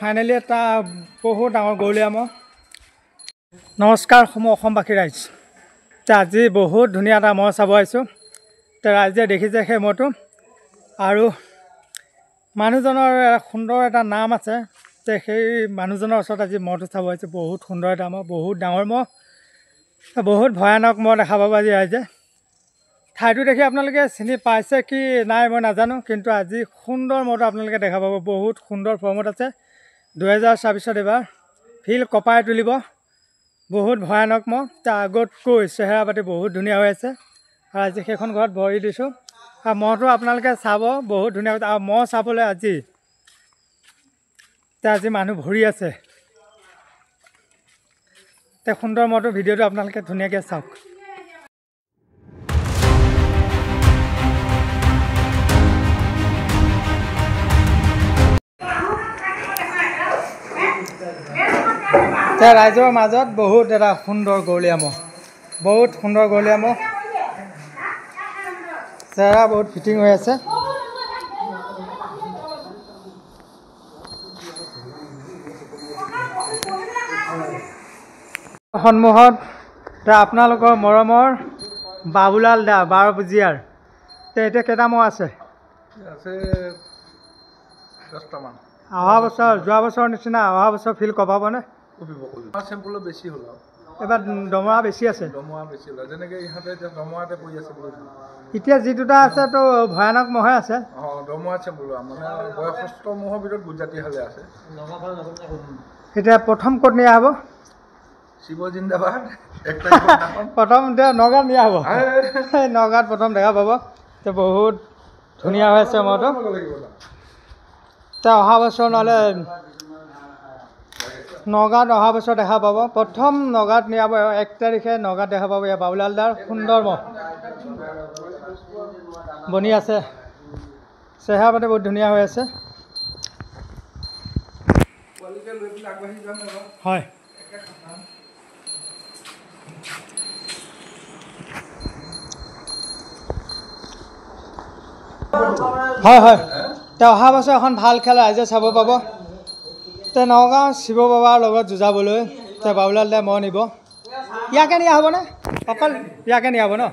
Finally এটা বহুত ডাঙৰ গৌলীয়া মহ। নমস্কাৰ অসমবাসী ৰাইজ। আজি বহুত ধুনীয়া এটা মহ চাব আহিছোঁ। ৰাইজে দেখিছে সেই মহটো, আৰু মানুহজনৰ সুন্দৰ এটা নাম আছে। সেই মানুহজনৰ ওচৰত আজি মহটো চাব আহিছোঁ। বহুত সুন্দৰ এটা মহ, বহুত ডাঙৰ মহ, বহুত ভয়ানক মহ দেখা পাব আজি ৰাইজে। ঠাইটো দেখি আপোনালোকে চিনি পাইছে কি নাই মই নাজানো, কিন্তু আজি সুন্দৰ মহটো আপোনালোকে দেখা পাব। বহুত সুন্দৰ ফৰ্মত আছে। 2024 এবাৰ ফিল কপাই তুলিব। বহুত ভয়ানক মহ। তাৰ আগতকৈ চেহেৰা পাতি বহুত ধুনীয়া হৈ আছে, আৰু আজি সেইখন ঘৰত ভৰি দিছোঁ। আৰু মহটো আপোনালোকে চাব, বহুত ধুনীয়া হৈছে। আৰু মহ চাবলৈ আজি মানুহ ভৰি আছে। সুন্দৰ মহটো ভিডিঅ'টো আপোনালোকে ধুনীয়াকৈ চাওক। ৰাইজৰ মাজত বহুত এটা সুন্দৰ গৌলীয়া মহ, বহুত সুন্দৰ গৌলীয়া মহ। চেহেৰা বহুত ফিটিং হৈ আছে। সন্মুখত আপোনালোকৰ মৰমৰ বাবুলাল দা 12 পুজিয়াৰ। এতিয়া কেইটা মহ আছে? 10টামান। অহা বছৰ, যোৱা বছৰৰ নিচিনা অহা বছৰ ফিল কপাবনে? চেম্পুলো বেছি হ'ল আৰু এবাৰ দমৰা বেছি আছে। দমৰা বেছি হ'ল, যেনেকৈ ইহঁতে এতিয়া দমৰাতে পৰি আছে বহুত। এতিয়া যি দুটা আছে তো ভয়ানক মহে আছে। দমৰা চেম্পুলো মানে বয়সস্থ মহৰ ভিতৰত গুজৰাটী হালে আছে। এতিয়া প্ৰথম ক'ত নিয়া হ'ব? শিৱ জিন্দাবাদ। প্ৰথম এতিয়া নগাঁৱত নিয়া হ'ব। নগাঁৱত প্ৰথম দেখা পাব। বহুত ধুনীয়া হৈ আছে মহটো। অহা বছৰ নহ'লে নগাঁৱত অহা বছৰ দেখা পাব। প্ৰথম নগাঁৱত নিয়াব 1 তাৰিখে নগাঁৱত দেখা পাব। ইয়াৰ বাবুলালদাৰ সুন্দৰ মহ বনি আছে। চেহেৰা পাতি বহুত ধুনীয়া হৈ আছে। হয়, হয় হয়। অহা বছৰ এখন ভাল খেল ৰাইজে চাব পাব। নগাঁও শিৱ বাবাৰ লগত যুঁজাবলৈ বাবুলাল দাই মহ নিব। ইয়াকে নিয়া হ'বনে? অকল ইয়াকে নিয়া হ'ব ন?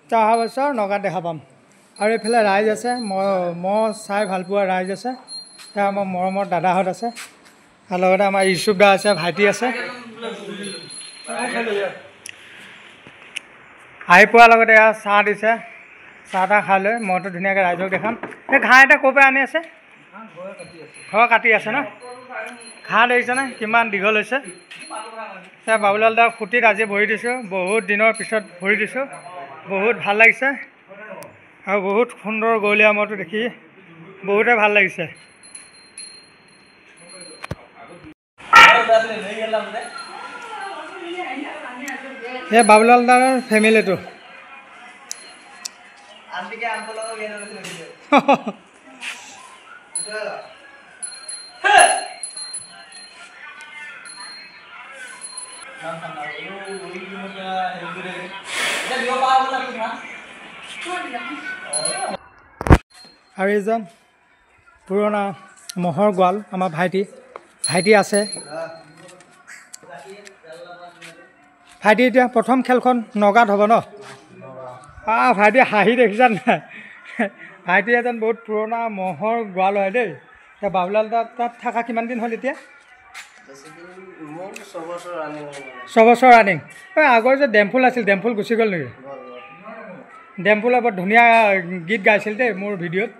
অহা বছৰ নগাঁৱত দেখা পাম। আৰু এইফালে ৰাইজ আছে, মহ চাই ভাল পোৱা ৰাইজ আছে। আমাৰ মৰমৰ দাদাহঁত আছে, আৰু লগতে আমাৰ ইউচুফ দা আছে, ভাইটি আছে। আহি পোৱাৰ লগতে এয়া চাহ দিছে। চাহ তাহ খাই লৈ মহটো ধুনীয়াকৈ ৰাইজক দেখাম। এই ঘাঁহ এটা ক'ৰ পৰা আনি আছে? ঘৰ কাটি আছে ন? ঘাঁহ দেখিছেনে কিমান দীঘল হৈছে? বাবুলাল দাৰ খুঁটিত আজি ভৰি দিছোঁ। বহুত দিনৰ পিছত ভৰি দিছোঁ। বহুত ভাল লাগিছে, আৰু বহুত সুন্দৰ গৌলীয়া মহটো দেখি বহুতে ভাল লাগিছে। এই বাবুলাল দাৰ ফেমিলিটো আৰু এইজন পুৰণা মহৰ গোৱাল আমাৰ ভাইটি আছে। ভাইটি এতিয়া প্ৰথম খেলখন নগাঁৱত হ'ব ন? ভাইটি হাঁহি দেখিছা নাই? ভাইটি এজন বহুত পুৰণা মহৰ গোৱাল হয় দেই। বাবুলাল তাত থকা কিমান দিন হ'ল এতিয়া? 6 বছৰ ৰানিং। আগৰ যে ডেমফুল আছিল, ডেমফুল গুচি গ'ল নেকি? ডেমফুলে বৰ ধুনীয়া গীত গাইছিল দেই মোৰ ভিডিঅ'ত।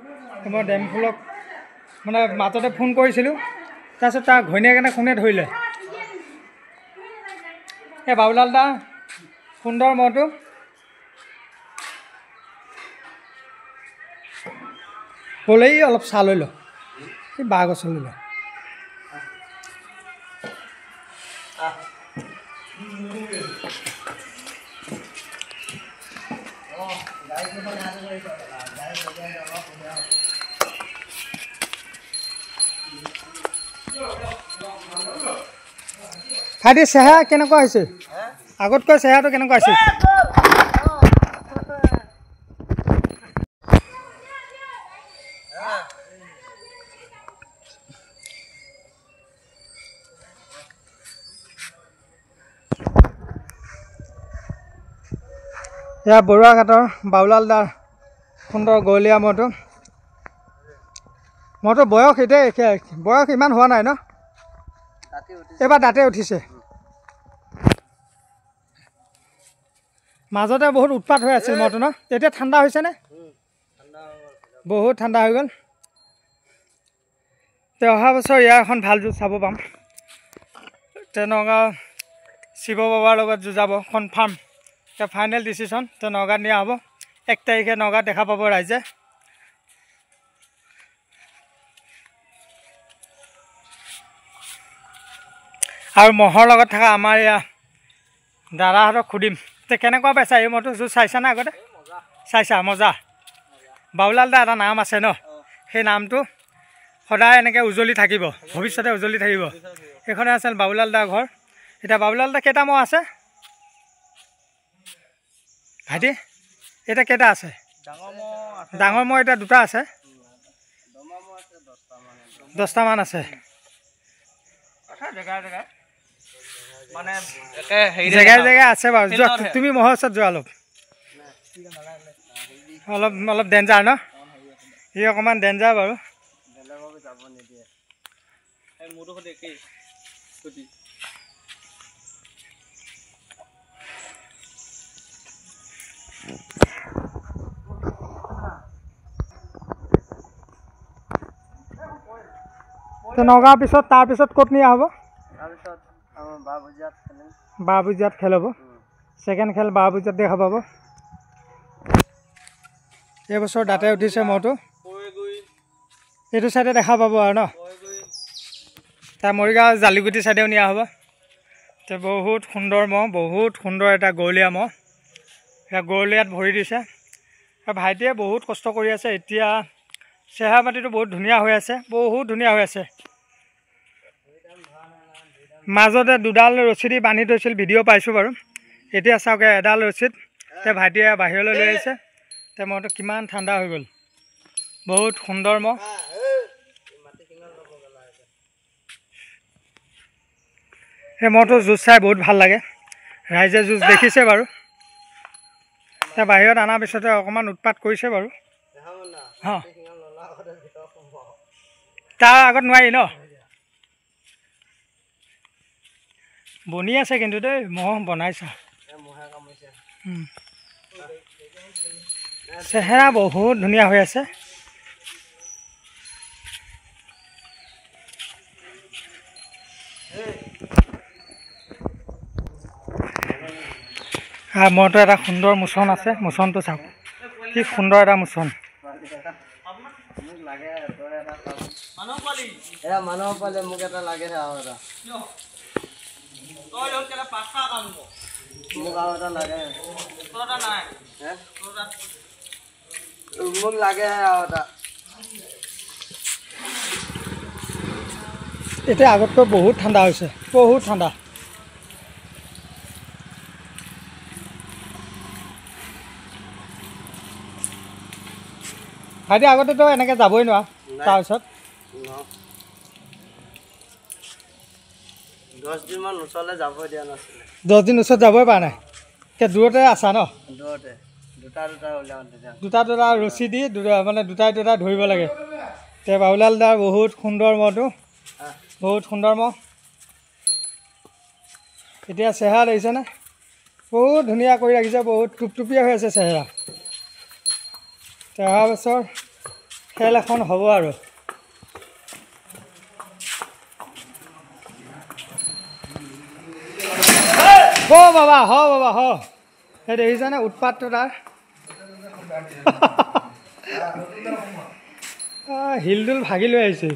মই ডেমফুলক মানে মাজতে ফোন কৰিছিলোঁ, তাৰপিছত তাৰ ঘৈণীয়েকে কোনে ধৰিলে। এই বাবুলাল দা সুন্দৰ মহটো। ক'লেই অলপ চাহ লৈ ল, এই বাঁহ গছ লৈ ল। ভাইটি চেহেৰা কেনেকুৱা হৈছে? আগতকৈ চেহেৰাটো কেনেকুৱা হৈছে? এয়া বৰুৱাঘাটৰ বাবুলাল দাৰ সুন্দৰ গৱলীয়া ম'হটো। ম'হটো বয়স ইমান হোৱা নাই ন? এইবাৰ দাঁতে উঠিছে। মাজতে বহুত উৎপাত হৈ আছিল ম'হটো ন? এতিয়া ঠাণ্ডা হৈছেনে? বহুত ঠাণ্ডা হৈ গ'ল। অহা বছৰ ইয়াৰ এখন ভাল যুঁজ চাব পাম। নগাঁও শিৱ বাবাৰ লগত যুঁজাব কনফাৰ্ম। ফাইনেল ডিচিশ্যন নগাঁৱত নিয়া হ'ব। 1 তাৰিখে নগাঁৱত দেখা পাব ৰাইজে। আৰু ম'হৰ লগত থকা আমাৰ এয়া দাদাহঁতক সুধিম কেনেকুৱা পাইছা এই ম'হটো? যুঁজ চাইছানে আগতে? চাইছা? মজা। বাবুলাল দা এটা নাম আছে ন, সেই নামটো সদায় এনেকৈ উজ্বলি থাকিব, ভৱিষ্যতে উজ্বলি থাকিব। এইখনে আছিল বাবুলাল দাৰ ঘৰ। এতিয়া বাবুলাল দা কেইটা ম'হ আছে ভাইটি? এতিয়া কেইটা আছে? ডাঙৰ ম'হ এতিয়া 2টা আছে, 10টামান আছে। জেগাই আছে বাৰু। তুমি ম'হৰ ওচৰত যোৱা অলপ ডেঞ্জাৰ ন? সি অকণমান ডেঞ্জাৰ বাৰু। নগাঁৱৰ পিছত তাৰপিছত ক'ত নিয়া হ'ব? বাবুজিয়াত খেল হ'ব। ছেকেণ্ড খেল বাবুজিয়াত দেখা পাব। এইবছৰ দাঁতে উঠিছে ম'হটো। এইটো চাইডে দেখা পাব আৰু ন? তাৰ মৰিগাঁও জালিগুটি চাইডেও নিয়া হ'ব। বহুত সুন্দৰ ম'হ, বহুত সুন্দৰ এটা গৱলীয়া ম'হ। এতিয়া গৱলীয়াত ভৰি দিছে। ভাইটিয়ে বহুত কষ্ট কৰি আছে। এতিয়া চেহেৰা পাতিটো বহুত ধুনীয়া হৈ আছে, বহুত ধুনীয়া হৈ আছে। মাজতে 2ডাল ৰছী দি বান্ধি থৈছিল, ভিডিঅ' পাইছোঁ বাৰু। এতিয়া চাওক এডাল ৰছীত ভাইটিয়ে বাহিৰলৈ লৈ আহিছে। ম'হটো কিমান ঠাণ্ডা হৈ গ'ল। বহুত সুন্দৰ ম'হ। সেই ম'হটো যুঁজ চাই বহুত ভাল লাগে। ৰাইজে যুঁজ দেখিছে বাৰু। বাহিৰত অনাৰ পিছতে অকণমান উৎপাত কৰিছে বাৰু। তাৰ আগত নোৱাৰি ন? বনি আছে কিন্তু দেই, ম'হ বনাইছা। চেহেৰা বহুত ধুনীয়া হৈ আছে। ম'হটো এটা সুন্দৰ মোচন আছে। মোচনটো চাওক, কি সুন্দৰ এটা মোচন। মানুহৰ পোৱালি মোক এটা লাগে। মোক আৰু এটা লাগে। মোক লাগে আৰু এটা। এতিয়া আগতকৈ বহুত ঠাণ্ডা হৈছে, বহুত ঠাণ্ডা। ভাইটি আগতেতো এনেকৈ যাবই নোৱাৰা। তাৰপিছত 10 দিনমান ওচৰলৈ যাবই দিয়া নাছিলে। 10 দিন ওচৰত যাবই পৰা নাই। দূৰতে আছা ন? দূৰতে। দুটা ৰছী দি মানে দুটাই ধৰিব লাগে। বাবুলাল দাৰ বহুত সুন্দৰ ম'হটো, বহুত সুন্দৰ ম'হ। এতিয়া চেহেৰা দেখিছেনে? বহুত ধুনীয়া কৰি ৰাখিছে, বহুত টুপটুপীয়া হৈ আছে চেহেৰা। অহা বছৰ খেল এখন হ'ব আৰু। বাবা সেই দেখিছানে উৎপাতটো তাৰ? শিলডুল ভাগি লৈ আহিছে।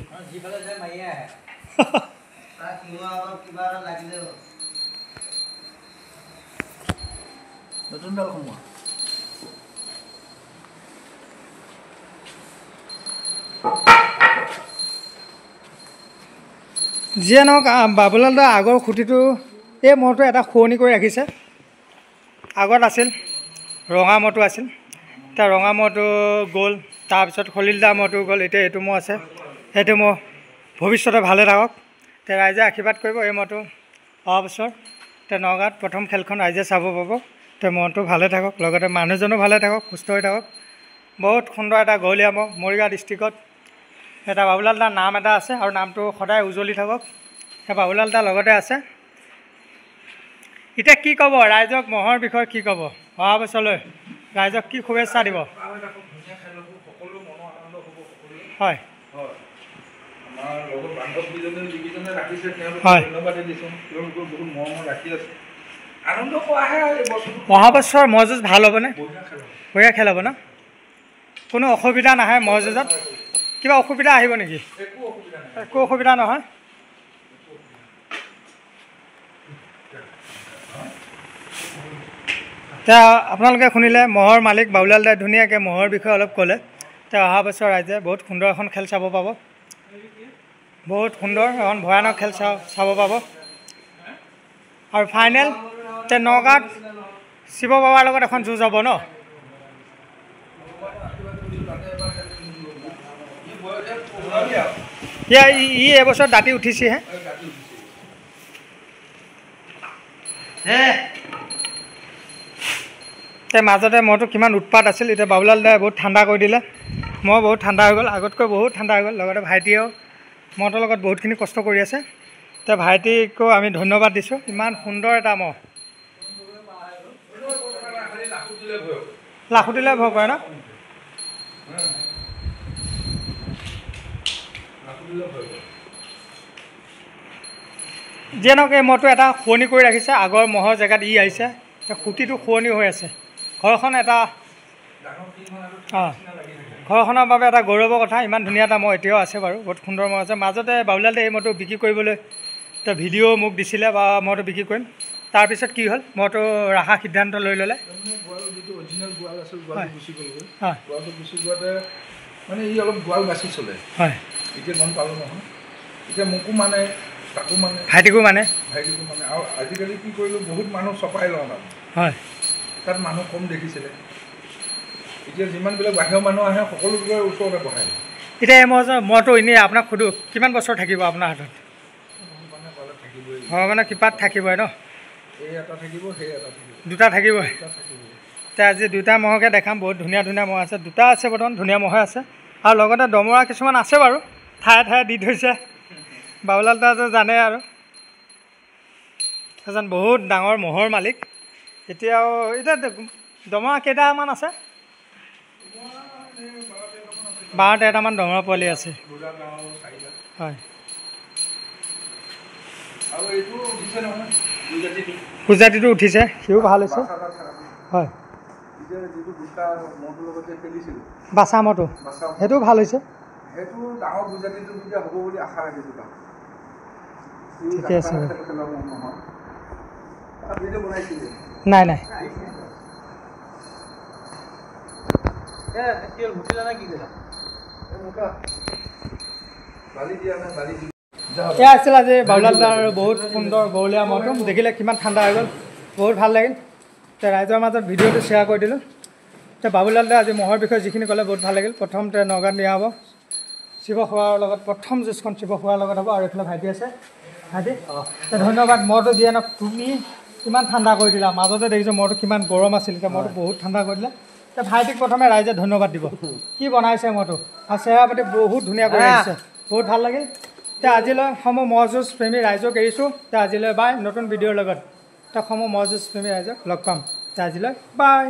যিয়ে নহওক বাবুলাল দাৰ আগৰ খুঁটিটো এই ম'হটো এটা শুৱনি কৰি ৰাখিছে। আগত আছিল ৰঙা ম'হটো আছিল, এতিয়া ৰঙা ম'হটো গ'ল। তাৰপিছত খলিলদাৰ ম'হটো গ'ল, এতিয়া এইটো ম'হ আছে। সেইটো ম'হ ভৱিষ্যতে ভালে থাকক। এতিয়া ৰাইজে আশীৰ্বাদ কৰিব এই ম'হটো অহা বছৰ। এতিয়া নগাঁৱত প্ৰথম খেলখন ৰাইজে চাব পাব। তে মনটো ভালে থাকক, লগতে মানুহজনো ভালে থাকক, সুস্থ হৈ থাকক। বহুত সুন্দৰ এটা গহলীয়া মহ, মৰিগাঁও ডিষ্ট্ৰিক্টত এটা বাবুলাল দাৰ নাম এটা আছে আৰু নামটো সদায় উজ্বলি থাকক। সেই বাবুলাল দাৰ লগতে আছে। এতিয়া কি ক'ব ৰাইজক, মহৰ বিষয়ে কি ক'ব? অহা বছৰলৈ ৰাইজক কি শুভেচ্ছা দিব? হয় অহা বছৰ মহ যুঁজ ভাল হ'বনে? বঢ়িয়া খেল হ'ব ন? কোনো অসুবিধা নাহে মহ যুঁজত? কিবা অসুবিধা আহিব নেকি? একো অসুবিধা নহয়। এতিয়া আপোনালোকে শুনিলে মহৰ মালিক বাবুলাল দাই ধুনীয়াকৈ মহৰ বিষয়ে অলপ ক'লে। এতিয়া অহা বছৰ ৰাইজে বহুত সুন্দৰ এখন খেল চাব পাব, বহুত সুন্দৰ এখন ভয়ানক খেল চাব পাব। আৰু ফাইনেল এতিয়া নগাঁৱত শিৱ বাবাৰ লগত এখন যুঁজ হ'ব ন? ই এবছৰ দাঁতি উঠিছেহে। মাজতে মহটো কিমান উৎপাত আছিল, এতিয়া বাবুলাল দাই বহুত ঠাণ্ডা কৰি দিলে। মহ বহুত ঠাণ্ডা হৈ গ'ল, আগতকৈ বহুত ঠাণ্ডা হৈ গ'ল। লগতে ভাইটিয়েও মহটোৰ লগত বহুতখিনি কষ্ট কৰি আছে। এতিয়া ভাইটিকো আমি ধন্যবাদ দিছোঁ, ইমান সুন্দৰ এটা মহ। লাখুটিলে ভয় কৰে ন? যিয়ে নহওক এই মহটো এটা শুৱনি কৰি ৰাখিছে। আগৰ মহৰ জেগাত ই আহিছে, খুঁটিটো শুৱনি হৈ আছে। ঘৰখন এটা ঘৰখনৰ বাবে এটা গৌৰৱৰ কথা। ইমান ধুনীয়া এটা মহ এতিয়াও আছে বাৰু, বহুত সুন্দৰ মহ আছে। মাজতে বাবুলাল দাই এই মহটো বিক্ৰী কৰিবলৈ এটা ভিডিঅ' মোক দিছিলে, বা মহটো বিক্ৰী কৰিম। তাৰপিছত কি হ'ল, মহটো ৰখা সিদ্ধান্ত লৈ ল'লে। মানে ই অলপ গোৱাল বাচি চলে। হয় এতিয়া গম পালোঁ নহয়। এতিয়া মোকো মানে, তাকো মানে, ভাইটিকো মানে। আৰু আজিকালি কি কৰিলোঁ, বহুত মানুহ চপাই লওঁ মানে। হয় তাত মানুহ কম দেখিছিলে। এতিয়া যিমানবিলাক বাহিৰৰ মানুহ আহে সকলোবোৰে ওচৰতে বহাই। এতিয়া এই মহটো এনেই আপোনাক সুধোঁ, কিমান বছৰ থাকিব আপোনাৰ হাতত? ভগৱানৰ কৃপাত থাকিবই ন? এই এটা থাকিব, সেই এটা থাকিব, দুটা থাকিবই। এতিয়া আজি দুটা মহকে দেখাম। বহুত ধুনীয়া ধুনীয়া মহ আছে, দুটা আছে বৰ্তমান, ধুনীয়া মহে আছে। আৰু লগতে দমৰা কিছুমান আছে বাৰু, ঠায়ে ঠায়ে দি থৈছে। বাবুলাল দাটো জানে আৰু এজন বহুত ডাঙৰ মহৰ মালিক। এতিয়া দমৰা কেইটামান আছে? 12-13মান দমৰা পোৱালি আছে। হয় গুজৰাটীটো উঠিছে, সিও ভাল হৈছে। হয় বাচা মহটো সেইটো ভাল হৈছে। ঠিকে আছে। নাই নাই এয়া আছিল আজি বাবুলাল দাৰ বহুত সুন্দৰ গহলীয়া মহটো। দেখিলে কিমান ঠাণ্ডা হৈ গ'ল, বহুত ভাল লাগিল। এতিয়া ৰাইজৰ মাজত ভিডিঅ'টো শ্বেয়াৰ কৰি দিলোঁ। এতিয়া বাবুলাল দাই আজি মহৰ বিষয়ে যিখিনি ক'লে বহুত ভাল লাগিল। প্ৰথমতে নগাঁৱত নিয়া হ'ব শিৱ খোৱাৰ লগত, প্ৰথম যুঁজখন শিৱ খোৱাৰ লগত হ'ব। আৰু এইফালে ভাইটি আছে, ভাইটি ধন্যবাদ। মহটো যিয়ে নহওক তুমি কিমান ঠাণ্ডা কৰি দিলা। মাজতে দেখিছোঁ মহটো কিমান গৰম আছিল, এতিয়া মহটো বহুত ঠাণ্ডা কৰি দিলে। এতিয়া ভাইটিক প্ৰথমে ৰাইজে ধন্যবাদ দিব। কি বনাইছে মহটো, আৰু চেহেৰা পাতি বহুত ধুনীয়া কৰি আহিছে, বহুত ভাল লাগিল। এতিয়া আজিলৈ সমূহ মহ যুঁজ প্ৰেমী ৰাইজক এৰিছোঁ। এতিয়া আজিলৈ বাই, নতুন ভিডিঅ'ৰ লগত এতিয়া সমূহ মহ যুঁজ প্ৰেমী ৰাইজক লগ পাম। এতিয়া আজিলৈ বাই।